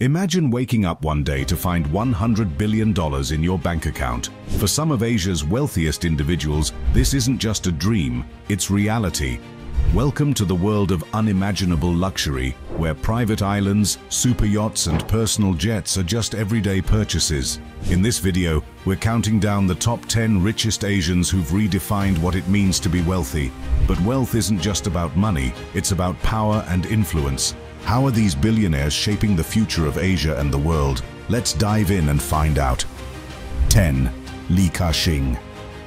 Imagine waking up one day to find $100 billion in your bank account. For some of Asia's wealthiest individuals, this isn't just a dream, it's reality. Welcome to the world of unimaginable luxury, where private islands, super yachts, and personal jets are just everyday purchases. In this video, we're counting down the top 10 richest Asians who've redefined what it means to be wealthy. But wealth isn't just about money, it's about power and influence. How are these billionaires shaping the future of Asia and the world? Let's dive in and find out. 10. Li Ka-shing.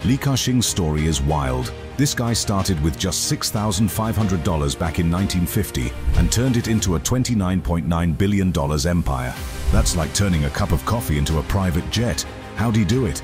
Li Ka-shing's story is wild. This guy started with just $6,500 back in 1950 and turned it into a $29.9 billion empire. That's like turning a cup of coffee into a private jet. How'd he do it?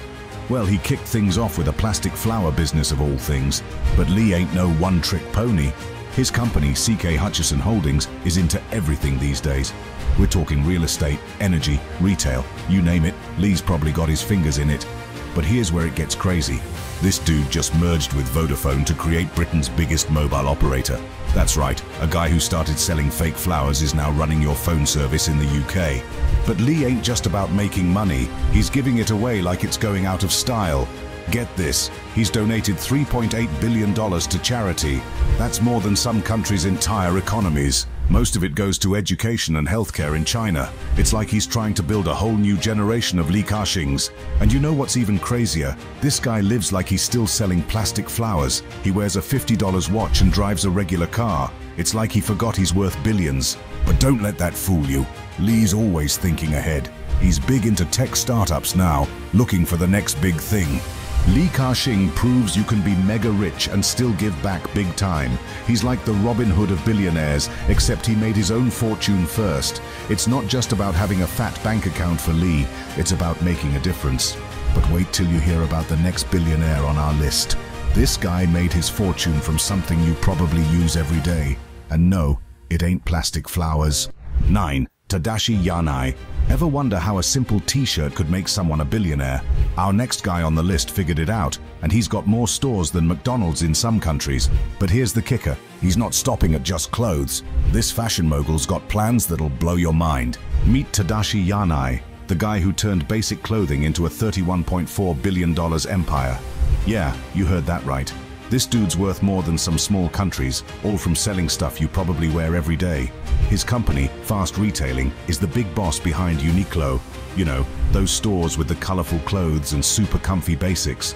Well, he kicked things off with a plastic flower business of all things. But Li ain't no one-trick pony. His company, CK Hutchison Holdings, is into everything these days. We're talking real estate, energy, retail, you name it, Li's probably got his fingers in it. But here's where it gets crazy. This dude just merged with Vodafone to create Britain's biggest mobile operator. That's right, a guy who started selling fake flowers is now running your phone service in the UK. But Li ain't just about making money, he's giving it away like it's going out of style. Get this, he's donated $3.8 billion to charity. That's more than some countries' entire economies. Most of it goes to education and healthcare in China. It's like he's trying to build a whole new generation of Li Ka-shings. And you know what's even crazier? This guy lives like he's still selling plastic flowers. He wears a $50 watch and drives a regular car. It's like he forgot he's worth billions. But don't let that fool you. Li's always thinking ahead. He's big into tech startups now, looking for the next big thing. Li Ka-shing proves you can be mega rich and still give back big time. He's like the Robin Hood of billionaires, except he made his own fortune first. It's not just about having a fat bank account for Li, it's about making a difference. But wait till you hear about the next billionaire on our list. This guy made his fortune from something you probably use every day. And no, it ain't plastic flowers. 9. Tadashi Yanai. Ever wonder how a simple t-shirt could make someone a billionaire? Our next guy on the list figured it out, and he's got more stores than McDonald's in some countries. But here's the kicker, he's not stopping at just clothes. This fashion mogul's got plans that'll blow your mind. Meet Tadashi Yanai, the guy who turned basic clothing into a $31.4 billion empire. Yeah, you heard that right. This dude's worth more than some small countries, all from selling stuff you probably wear every day. His company, Fast Retailing, is the big boss behind Uniqlo. You know, those stores with the colorful clothes and super comfy basics.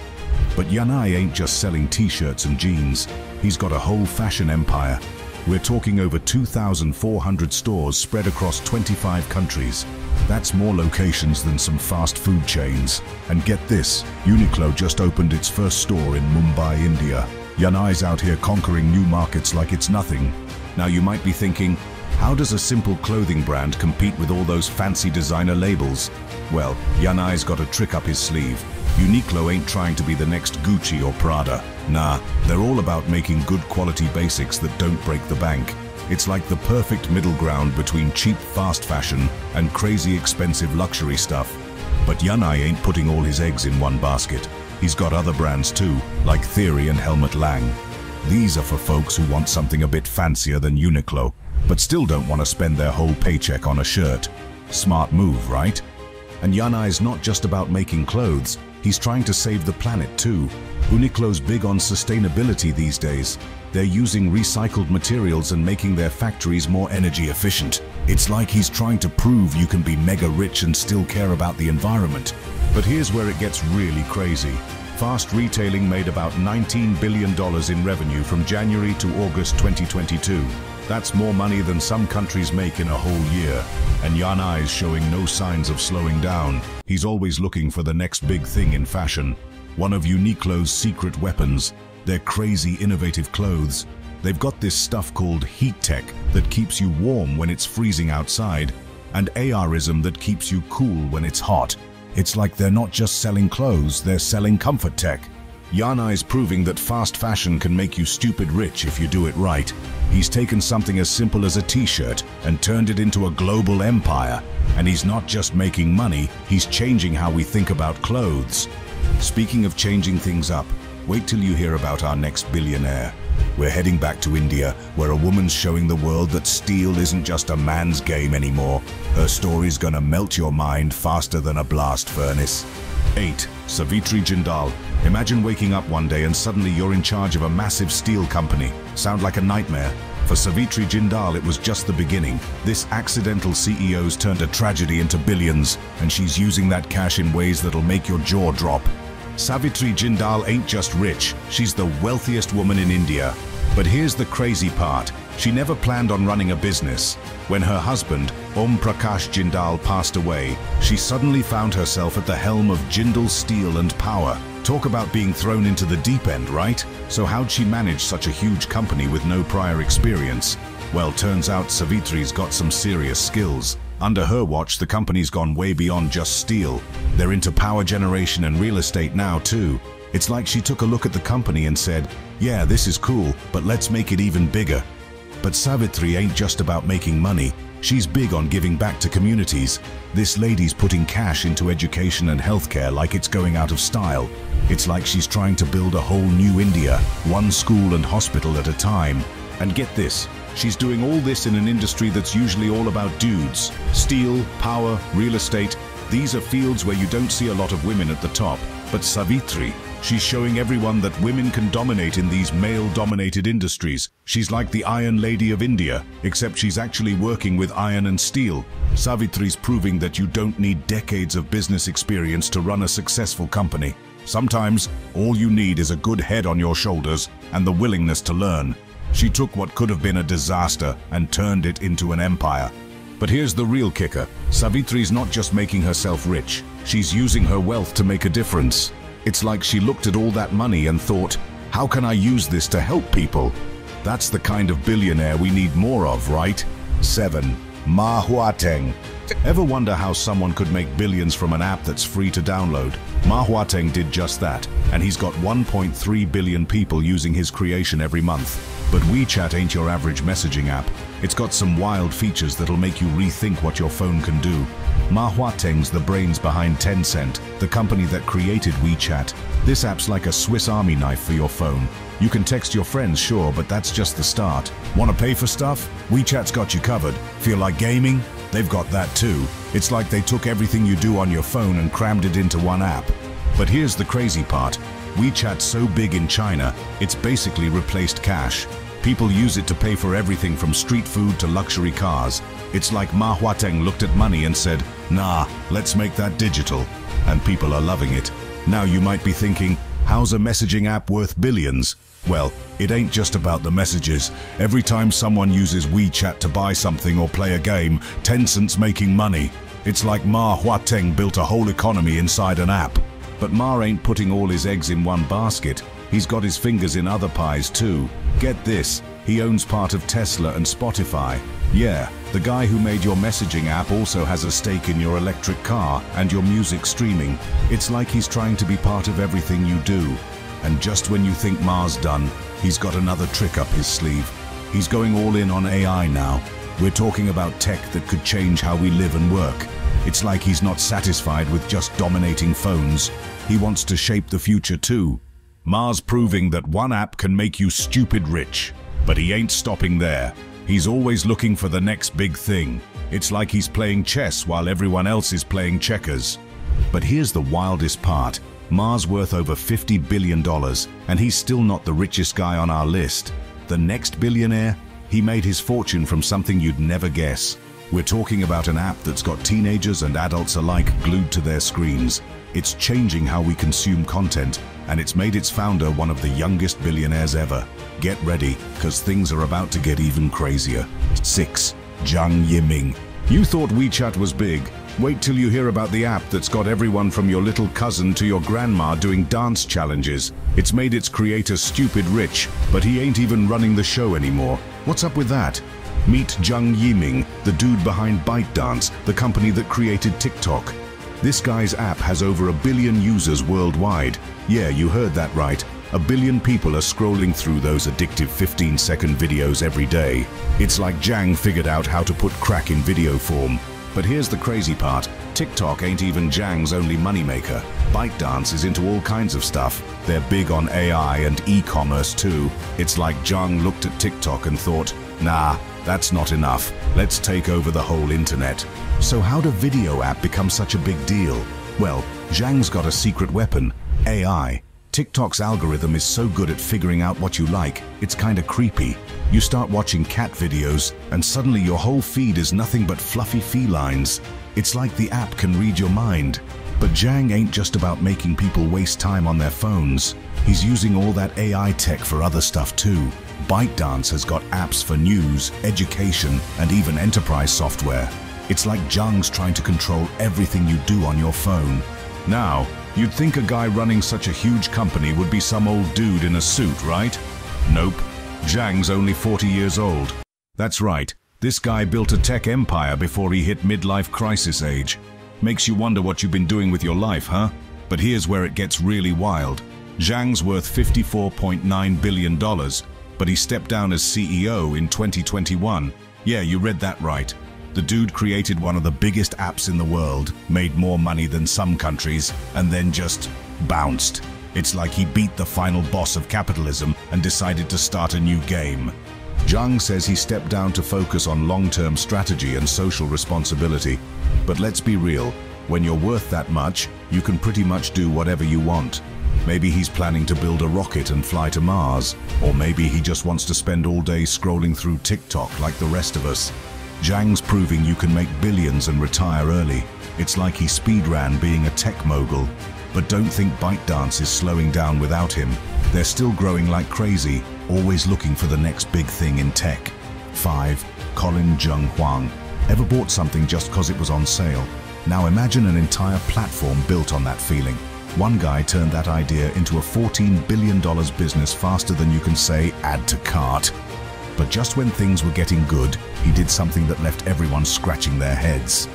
But Yanai ain't just selling t-shirts and jeans. He's got a whole fashion empire. We're talking over 2,400 stores spread across 25 countries. That's more locations than some fast food chains. And get this, Uniqlo just opened its first store in Mumbai, India. Yanai's out here conquering new markets like it's nothing. Now you might be thinking, how does a simple clothing brand compete with all those fancy designer labels? Well, Yanai's got a trick up his sleeve. Uniqlo ain't trying to be the next Gucci or Prada. Nah, they're all about making good quality basics that don't break the bank. It's like the perfect middle ground between cheap fast fashion and crazy expensive luxury stuff. But Yanai ain't putting all his eggs in one basket. He's got other brands too, like Theory and Helmut Lang. These are for folks who want something a bit fancier than Uniqlo, but still don't want to spend their whole paycheck on a shirt. Smart move, right? And Yanai's not just about making clothes, he's trying to save the planet too. Uniqlo's big on sustainability these days. They're using recycled materials and making their factories more energy efficient. It's like he's trying to prove you can be mega rich and still care about the environment. But here's where it gets really crazy. Fast Retailing made about $19 billion in revenue from January to August 2022. That's more money than some countries make in a whole year. And Yanai's showing no signs of slowing down. He's always looking for the next big thing in fashion. One of Uniqlo's secret weapons, their crazy innovative clothes. They've got this stuff called heat tech that keeps you warm when it's freezing outside, and ARism that keeps you cool when it's hot. It's like they're not just selling clothes, they're selling comfort tech. Yanai's proving that fast fashion can make you stupid rich if you do it right. He's taken something as simple as a t-shirt and turned it into a global empire. And he's not just making money, he's changing how we think about clothes. Speaking of changing things up, wait till you hear about our next billionaire. We're heading back to India, where a woman's showing the world that steel isn't just a man's game anymore. Her story's gonna melt your mind faster than a blast furnace. 8. Savitri Jindal. Imagine waking up one day and suddenly you're in charge of a massive steel company. Sound like a nightmare? For Savitri Jindal, it was just the beginning. This accidental CEO's turned a tragedy into billions, and she's using that cash in ways that'll make your jaw drop. Savitri Jindal ain't just rich, she's the wealthiest woman in India. But here's the crazy part. She never planned on running a business. When her husband, Om Prakash Jindal, passed away, she suddenly found herself at the helm of Jindal Steel and Power. Talk about being thrown into the deep end, right? So how'd she manage such a huge company with no prior experience? Well, turns out Savitri's got some serious skills. Under her watch, the company's gone way beyond just steel. They're into power generation and real estate now too. It's like she took a look at the company and said, yeah, this is cool, but let's make it even bigger. But Savitri ain't just about making money. She's big on giving back to communities. This lady's putting cash into education and healthcare like it's going out of style. It's like she's trying to build a whole new India, one school and hospital at a time. And get this, she's doing all this in an industry that's usually all about dudes. Steel, power, real estate, these are fields where you don't see a lot of women at the top. But Savitri, she's showing everyone that women can dominate in these male-dominated industries. She's like the Iron Lady of India, except she's actually working with iron and steel. Savitri's proving that you don't need decades of business experience to run a successful company. Sometimes, all you need is a good head on your shoulders and the willingness to learn. She took what could have been a disaster and turned it into an empire. But here's the real kicker. Savitri's not just making herself rich, she's using her wealth to make a difference. It's like she looked at all that money and thought, how can I use this to help people? That's the kind of billionaire we need more of, right? 7. Ma Huateng. Ever wonder how someone could make billions from an app that's free to download? Ma Huateng did just that, and he's got 1.3 billion people using his creation every month. But WeChat ain't your average messaging app. It's got some wild features that'll make you rethink what your phone can do. Ma Huateng's the brains behind Tencent, the company that created WeChat. This app's like a Swiss Army knife for your phone. You can text your friends, sure, but that's just the start. Want to pay for stuff? WeChat's got you covered. Feel like gaming? They've got that too. It's like they took everything you do on your phone and crammed it into one app. But here's the crazy part. WeChat's so big in China, it's basically replaced cash. People use it to pay for everything from street food to luxury cars. It's like Ma Huateng looked at money and said, nah, let's make that digital. And people are loving it. Now you might be thinking, how's a messaging app worth billions? Well, it ain't just about the messages. Every time someone uses WeChat to buy something or play a game, Tencent's making money. It's like Ma Huateng built a whole economy inside an app. But Ma ain't putting all his eggs in one basket. He's got his fingers in other pies too. Get this, he owns part of Tesla and Spotify. Yeah, the guy who made your messaging app also has a stake in your electric car and your music streaming. It's like he's trying to be part of everything you do. And just when you think Ma's done, he's got another trick up his sleeve. He's going all in on AI now. We're talking about tech that could change how we live and work. It's like he's not satisfied with just dominating phones. He wants to shape the future too. Ma's proving that one app can make you stupid rich. But he ain't stopping there. He's always looking for the next big thing. It's like he's playing chess while everyone else is playing checkers. But here's the wildest part. Ma's worth over $50 billion, and he's still not the richest guy on our list. The next billionaire? He made his fortune from something you'd never guess. We're talking about an app that's got teenagers and adults alike glued to their screens. It's changing how we consume content, and it's made its founder one of the youngest billionaires ever. Get ready, because things are about to get even crazier. 6. Zhang Yiming. You thought WeChat was big. Wait till you hear about the app that's got everyone from your little cousin to your grandma doing dance challenges. It's made its creator stupid rich, but he ain't even running the show anymore. What's up with that? Meet Zhang Yiming, the dude behind ByteDance, the company that created TikTok. This guy's app has over 1 billion users worldwide. Yeah, you heard that right. 1 billion people are scrolling through those addictive 15-second videos every day. It's like Zhang figured out how to put crack in video form. But here's the crazy part. TikTok ain't even Zhang's only moneymaker. ByteDance is into all kinds of stuff. They're big on AI and e-commerce too. It's like Zhang looked at TikTok and thought, nah, that's not enough. Let's take over the whole internet. So how did a video app become such a big deal? Well, Zhang's got a secret weapon, AI. TikTok's algorithm is so good at figuring out what you like, it's kinda creepy. You start watching cat videos, and suddenly your whole feed is nothing but fluffy felines. It's like the app can read your mind. But Zhang ain't just about making people waste time on their phones. He's using all that AI tech for other stuff too. ByteDance has got apps for news, education, and even enterprise software. It's like Zhang's trying to control everything you do on your phone. Now, you'd think a guy running such a huge company would be some old dude in a suit, right? Nope. Zhang's only 40 years old. That's right. This guy built a tech empire before he hit midlife crisis age. Makes you wonder what you've been doing with your life, huh? But here's where it gets really wild. Zhang's worth $54.9 billion, but he stepped down as CEO in 2021. Yeah, you read that right. The dude created one of the biggest apps in the world, made more money than some countries, and then just bounced. It's like he beat the final boss of capitalism and decided to start a new game. Zhang says he stepped down to focus on long-term strategy and social responsibility. But let's be real, when you're worth that much, you can pretty much do whatever you want. Maybe he's planning to build a rocket and fly to Mars, or maybe he just wants to spend all day scrolling through TikTok like the rest of us. Zhang's proving you can make billions and retire early. It's like he speedran being a tech mogul. But don't think ByteDance is slowing down without him. They're still growing like crazy, always looking for the next big thing in tech. 5. Colin Jung Huang. Ever bought something just cause it was on sale? Now imagine an entire platform built on that feeling. One guy turned that idea into a $14 billion business faster than you can say add to cart. But just when things were getting good, he did something that left everyone scratching their heads.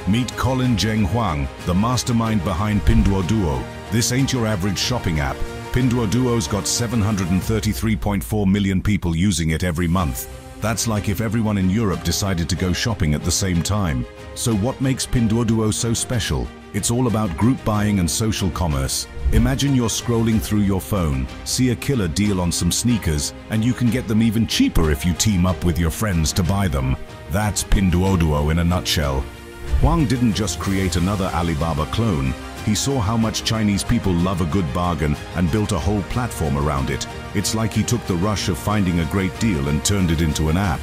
Meet Colin Jung Huang, the mastermind behind Pinduoduo. This ain't your average shopping app. Pinduoduo's got 733.4 million people using it every month. That's like if everyone in Europe decided to go shopping at the same time. So what makes Pinduoduo so special? It's all about group buying and social commerce. Imagine you're scrolling through your phone, see a killer deal on some sneakers, and you can get them even cheaper if you team up with your friends to buy them. That's Pinduoduo in a nutshell. Huang didn't just create another Alibaba clone. He saw how much Chinese people love a good bargain and built a whole platform around it. It's like he took the rush of finding a great deal and turned it into an app.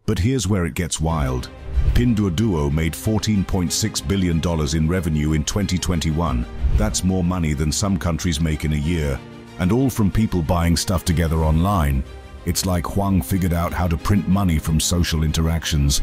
But here's where it gets wild. Pinduoduo made $14.6 billion in revenue in 2021. That's more money than some countries make in a year. And all from people buying stuff together online. It's like Huang figured out how to print money from social interactions.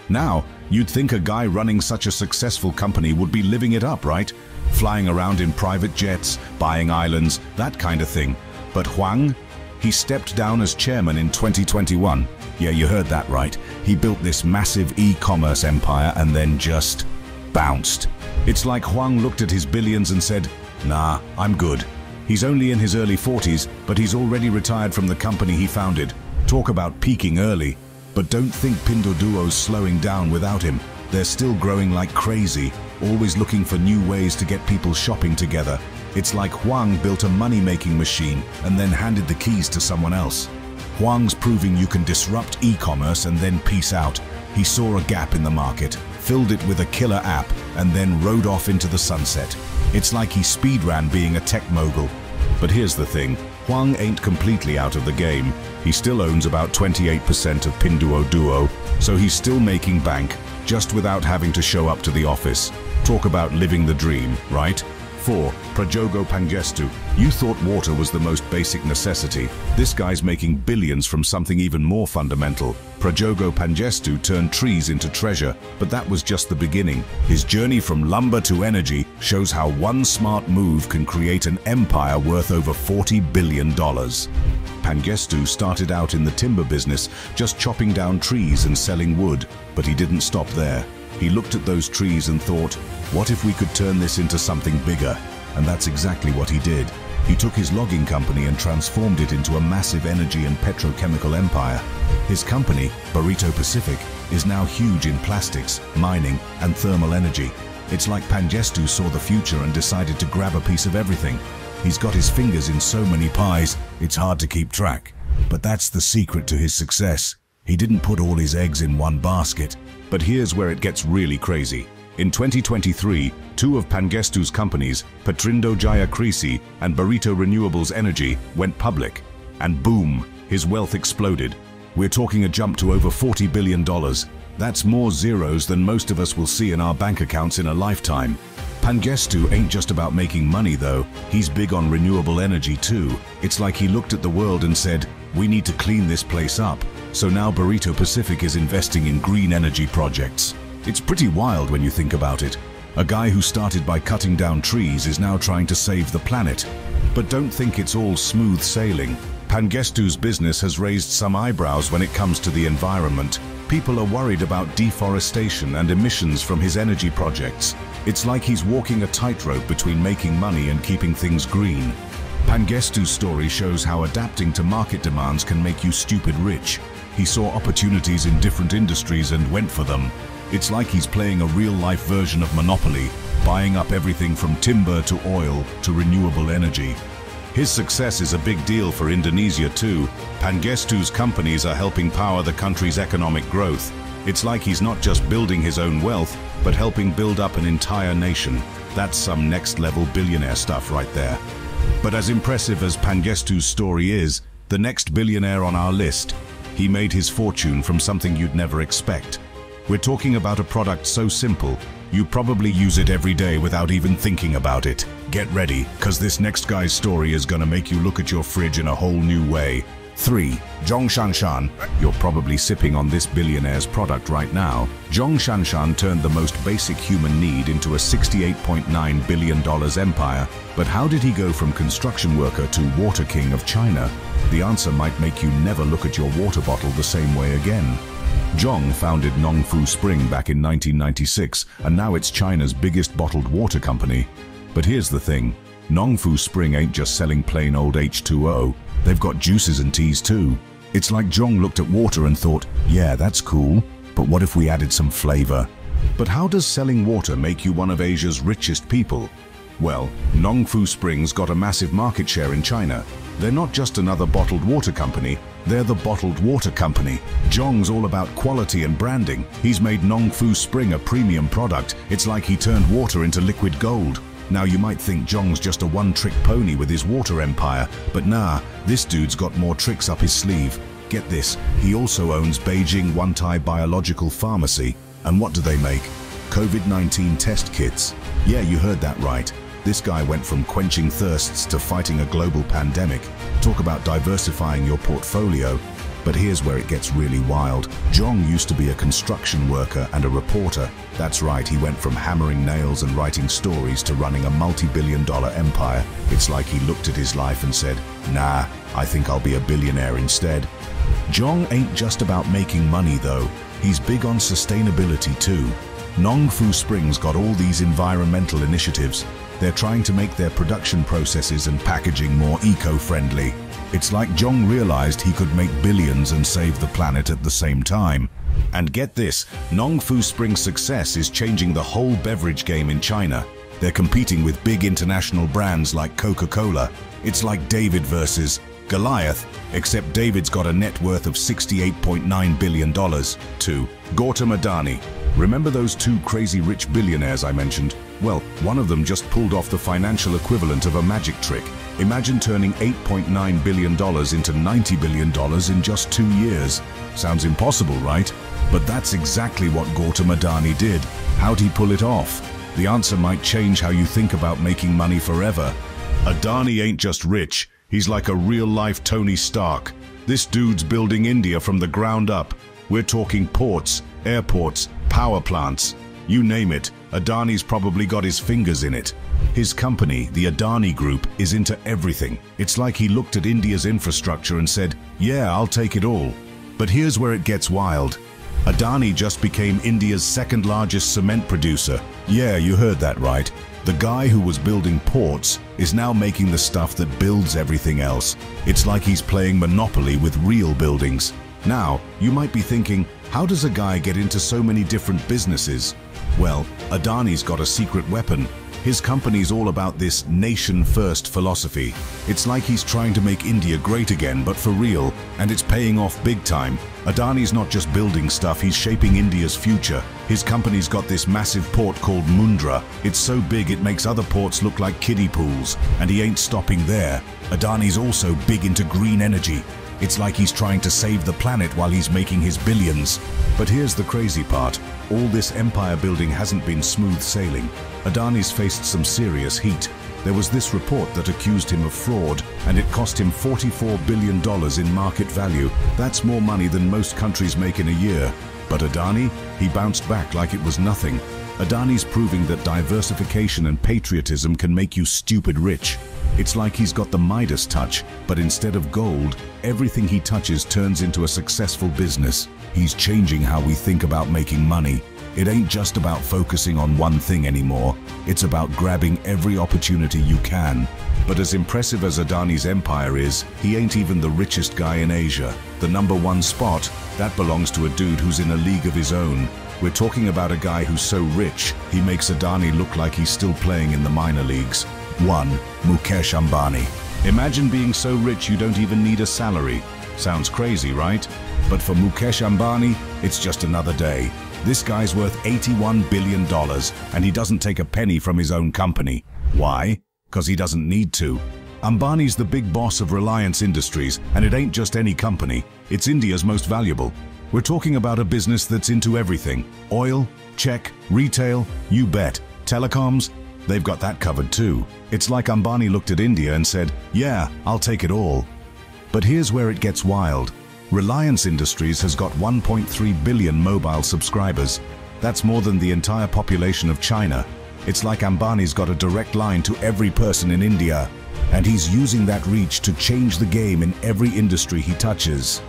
Now, you'd think a guy running such a successful company would be living it up, right? Flying around in private jets, buying islands, that kind of thing. But Huang? He stepped down as chairman in 2021. Yeah, you heard that right. He built this massive e-commerce empire and then just bounced. It's like Huang looked at his billions and said, nah, I'm good. He's only in his early 40s, but he's already retired from the company he founded. Talk about peaking early. But don't think Pinduoduo's slowing down without him. They're still growing like crazy, always looking for new ways to get people shopping together. It's like Huang built a money-making machine and then handed the keys to someone else. Huang's proving you can disrupt e-commerce and then peace out. He saw a gap in the market, filled it with a killer app, and then rode off into the sunset. It's like he speedran being a tech mogul. But here's the thing, Huang ain't completely out of the game. He still owns about 28% of Pinduoduo, so he's still making bank, just without having to show up to the office. Talk about living the dream, right? 4. Prajogo Pangestu. You thought water was the most basic necessity. This guy's making billions from something even more fundamental. Prajogo Pangestu turned trees into treasure, but that was just the beginning. His journey from lumber to energy shows how one smart move can create an empire worth over $40 billion. Pangestu started out in the timber business, just chopping down trees and selling wood, but he didn't stop there. He looked at those trees and thought, what if we could turn this into something bigger? And that's exactly what he did. He took his logging company and transformed it into a massive energy and petrochemical empire. His company, Burrito Pacific, is now huge in plastics, mining, and thermal energy. It's like Pangestu saw the future and decided to grab a piece of everything. He's got his fingers in so many pies, it's hard to keep track. But that's the secret to his success. He didn't put all his eggs in one basket. But here's where it gets really crazy. In 2023, two of Pangestu's companies, Petrindo Jaya Krisi and Barito Renewables Energy, went public. And boom, his wealth exploded. We're talking a jump to over $40 billion. That's more zeros than most of us will see in our bank accounts in a lifetime. Pangestu ain't just about making money though, he's big on renewable energy too. It's like he looked at the world and said, we need to clean this place up. So now Barito Pacific is investing in green energy projects. It's pretty wild when you think about it. A guy who started by cutting down trees is now trying to save the planet. But don't think it's all smooth sailing. Pangestu's business has raised some eyebrows when it comes to the environment. People are worried about deforestation and emissions from his energy projects. It's like he's walking a tightrope between making money and keeping things green. Pangestu's story shows how adapting to market demands can make you stupid rich. He saw opportunities in different industries and went for them. It's like he's playing a real-life version of Monopoly, buying up everything from timber to oil to renewable energy. His success is a big deal for Indonesia too. Pangestu's companies are helping power the country's economic growth. It's like he's not just building his own wealth, but helping build up an entire nation. That's some next-level billionaire stuff right there. But as impressive as Pangestu's story is, the next billionaire on our list, he made his fortune from something you'd never expect. We're talking about a product so simple, you probably use it every day without even thinking about it. Get ready, because this next guy's story is gonna make you look at your fridge in a whole new way. 3. Zhongshanshan. You're probably sipping on this billionaire's product right now. Zhongshanshan turned the most basic human need into a $68.9 billion empire. But how did he go from construction worker to water king of China? The answer might make you never look at your water bottle the same way again. Zhong founded Nongfu Spring back in 1996, and now it's China's biggest bottled water company. But here's the thing, Nongfu Spring ain't just selling plain old H2O, they've got juices and teas too. It's like Zhong looked at water and thought, yeah, that's cool, but what if we added some flavor? But how does selling water make you one of Asia's richest people? Well, Nongfu Spring's got a massive market share in China. They're not just another bottled water company, they're the bottled water company. Zhong's all about quality and branding. He's made Nongfu Spring a premium product. It's like he turned water into liquid gold. Now you might think Zhong's just a one-trick pony with his water empire, but nah, this dude's got more tricks up his sleeve. Get this, he also owns Beijing Wantai Biological Pharmacy. And what do they make? COVID-19 test kits. Yeah, you heard that right. This guy went from quenching thirsts to fighting a global pandemic. Talk about diversifying your portfolio. But here's where it gets really wild. Zhong used to be a construction worker and a reporter. That's right, he went from hammering nails and writing stories to running a multi-billion-dollar empire. It's like he looked at his life and said, nah, I think I'll be a billionaire instead. Zhong ain't just about making money though. He's big on sustainability too. Nongfu Spring's got all these environmental initiatives. They're trying to make their production processes and packaging more eco-friendly. It's like Zhong realized he could make billions and save the planet at the same time. And get this, Nongfu Spring's success is changing the whole beverage game in China. They're competing with big international brands like Coca-Cola. It's like David versus Goliath, except David's got a net worth of $68.9 billion. 2. Gautam Adani. Remember those two crazy rich billionaires I mentioned? Well, one of them just pulled off the financial equivalent of a magic trick. Imagine turning $8.9 billion into $90 billion in just 2 years. Sounds impossible, right? But that's exactly what Gautam Adani did. How'd he pull it off? The answer might change how you think about making money forever. Adani ain't just rich, he's like a real-life Tony Stark. This dude's building India from the ground up. We're talking ports, airports, power plants. You name it, Adani's probably got his fingers in it. His company, the Adani Group, is into everything. It's like he looked at India's infrastructure and said, yeah, I'll take it all. But here's where it gets wild. Adani just became India's second largest cement producer. Yeah, you heard that right. The guy who was building ports is now making the stuff that builds everything else. It's like he's playing Monopoly with real buildings. Now, you might be thinking, How does a guy get into so many different businesses? Well, Adani's got a secret weapon. His company's all about this nation-first philosophy. It's like he's trying to make India great again, but for real, and it's paying off big time. Adani's not just building stuff, he's shaping India's future. His company's got this massive port called Mundra. It's so big it makes other ports look like kiddie pools, and he ain't stopping there. Adani's also big into green energy. It's like he's trying to save the planet while he's making his billions. But here's the crazy part. All this empire building hasn't been smooth sailing. Adani's faced some serious heat. There was this report that accused him of fraud, and it cost him $44 billion in market value. That's more money than most countries make in a year. But Adani, he bounced back like it was nothing. Adani's proving that diversification and patriotism can make you stupid rich. It's like he's got the Midas touch, but instead of gold, everything he touches turns into a successful business. He's changing how we think about making money. It ain't just about focusing on one thing anymore. It's about grabbing every opportunity you can. But as impressive as Adani's empire is, he ain't even the richest guy in Asia. The #1 spot, that belongs to a dude who's in a league of his own. We're talking about a guy who's so rich, he makes Adani look like he's still playing in the minor leagues. 1. Mukesh Ambani. Imagine being so rich you don't even need a salary. Sounds crazy, right? But for Mukesh Ambani, it's just another day. This guy's worth $81 billion, and he doesn't take a penny from his own company. Why? Because he doesn't need to. Ambani's the big boss of Reliance Industries, and it ain't just any company. It's India's most valuable. We're talking about a business that's into everything. Oil? Check. Retail? You bet. Telecoms? They've got that covered too. It's like Ambani looked at India and said, yeah, I'll take it all. But here's where it gets wild. Reliance Industries has got 1.3 billion mobile subscribers. That's more than the entire population of China. It's like Ambani's got a direct line to every person in India, and he's using that reach to change the game in every industry he touches.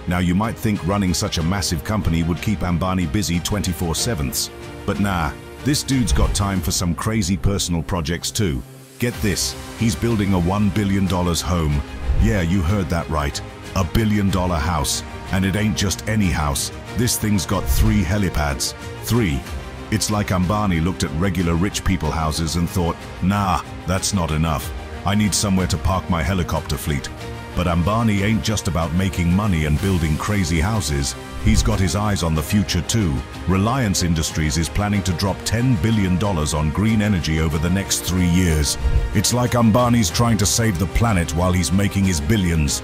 Now you might think running such a massive company would keep Ambani busy 24/7, but nah, this dude's got time for some crazy personal projects too. Get this, he's building a $1 billion home. Yeah, you heard that right. A $1 billion house. And it ain't just any house. This thing's got 3 helipads. 3. It's like Ambani looked at regular rich people houses and thought, nah, that's not enough. I need somewhere to park my helicopter fleet. But Ambani ain't just about making money and building crazy houses. He's got his eyes on the future too. Reliance Industries is planning to drop $10 billion on green energy over the next 3 years. It's like Ambani's trying to save the planet while he's making his billions.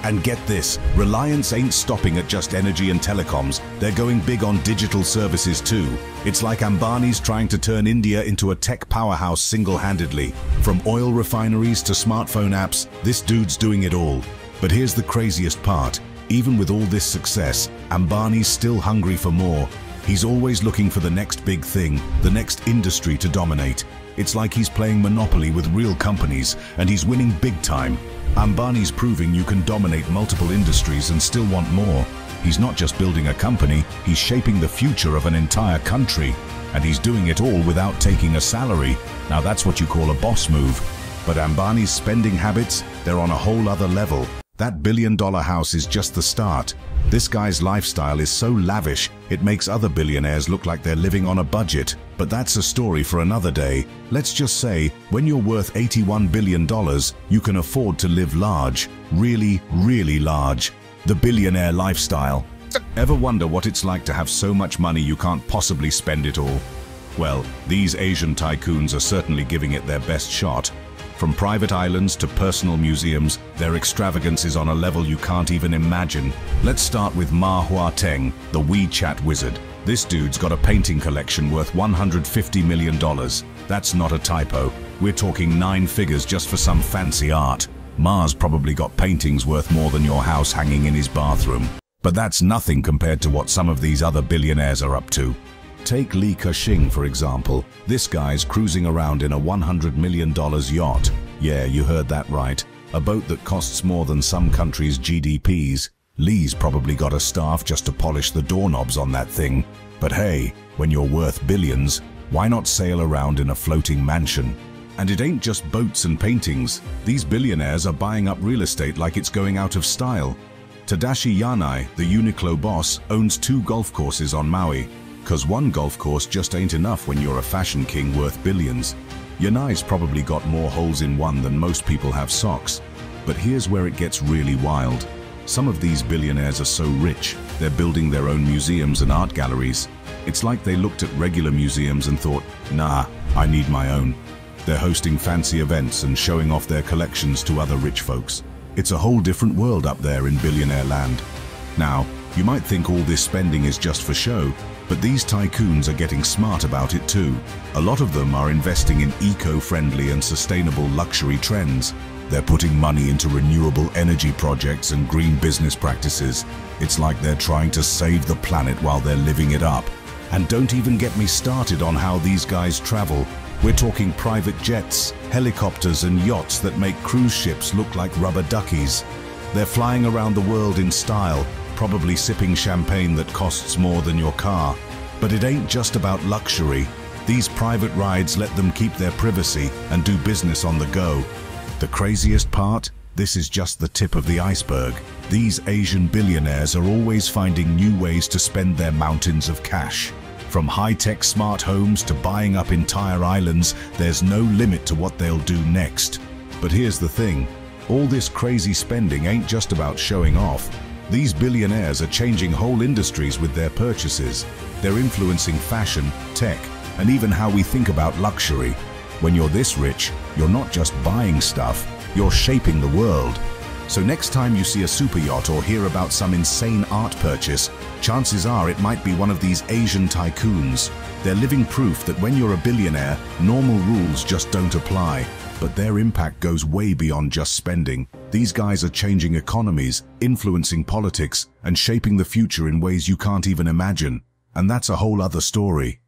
And get this, Reliance ain't stopping at just energy and telecoms. They're going big on digital services too. It's like Ambani's trying to turn India into a tech powerhouse single-handedly. From oil refineries to smartphone apps, this dude's doing it all. But here's the craziest part. Even with all this success, Ambani's still hungry for more. He's always looking for the next big thing, the next industry to dominate. It's like he's playing Monopoly with real companies, and he's winning big time. Ambani's proving you can dominate multiple industries and still want more. He's not just building a company, he's shaping the future of an entire country. And he's doing it all without taking a salary. Now that's what you call a boss move. But Ambani's spending habits, they're on a whole other level. That $1 billion house is just the start. This guy's lifestyle is so lavish, it makes other billionaires look like they're living on a budget. But that's a story for another day. Let's just say, when you're worth $81 billion, you can afford to live large. Really, really large. The billionaire lifestyle. Ever wonder what it's like to have so much money you can't possibly spend it all? Well, these Asian tycoons are certainly giving it their best shot. From private islands to personal museums, their extravagance is on a level you can't even imagine. Let's start with Ma Hua-teng, the WeChat wizard. This dude's got a painting collection worth $150 million. That's not a typo. We're talking 9 figures just for some fancy art. Ma's probably got paintings worth more than your house hanging in his bathroom. But that's nothing compared to what some of these other billionaires are up to. Take Li Ka-shing, for example. This guy's cruising around in a $100 million yacht. Yeah, you heard that right. A boat that costs more than some countries' GDPs. Li's probably got a staff just to polish the doorknobs on that thing. But hey, when you're worth billions, why not sail around in a floating mansion? And it ain't just boats and paintings. These billionaires are buying up real estate like it's going out of style. Tadashi Yanai, the Uniqlo boss, owns 2 golf courses on Maui. 'Cause one golf course just ain't enough when you're a fashion king worth billions. Yanai's probably got more holes in one than most people have socks. But here's where it gets really wild. Some of these billionaires are so rich, they're building their own museums and art galleries. It's like they looked at regular museums and thought, nah, I need my own. They're hosting fancy events and showing off their collections to other rich folks. It's a whole different world up there in billionaire land. Now, you might think all this spending is just for show, but these tycoons are getting smart about it too. A lot of them are investing in eco-friendly and sustainable luxury trends. They're putting money into renewable energy projects and green business practices. It's like they're trying to save the planet while they're living it up. And don't even get me started on how these guys travel. We're talking private jets, helicopters and yachts that make cruise ships look like rubber duckies. They're flying around the world in style, probably sipping champagne that costs more than your car. But it ain't just about luxury. These private rides let them keep their privacy and do business on the go. The craziest part? This is just the tip of the iceberg. These Asian billionaires are always finding new ways to spend their mountains of cash. From high-tech smart homes to buying up entire islands, there's no limit to what they'll do next. But here's the thing, all this crazy spending ain't just about showing off. These billionaires are changing whole industries with their purchases. They're influencing fashion, tech, and even how we think about luxury. When you're this rich, you're not just buying stuff, you're shaping the world. So next time you see a super yacht or hear about some insane art purchase, chances are it might be one of these Asian tycoons. They're living proof that when you're a billionaire, normal rules just don't apply. But their impact goes way beyond just spending. These guys are changing economies, influencing politics, and shaping the future in ways you can't even imagine. And that's a whole other story.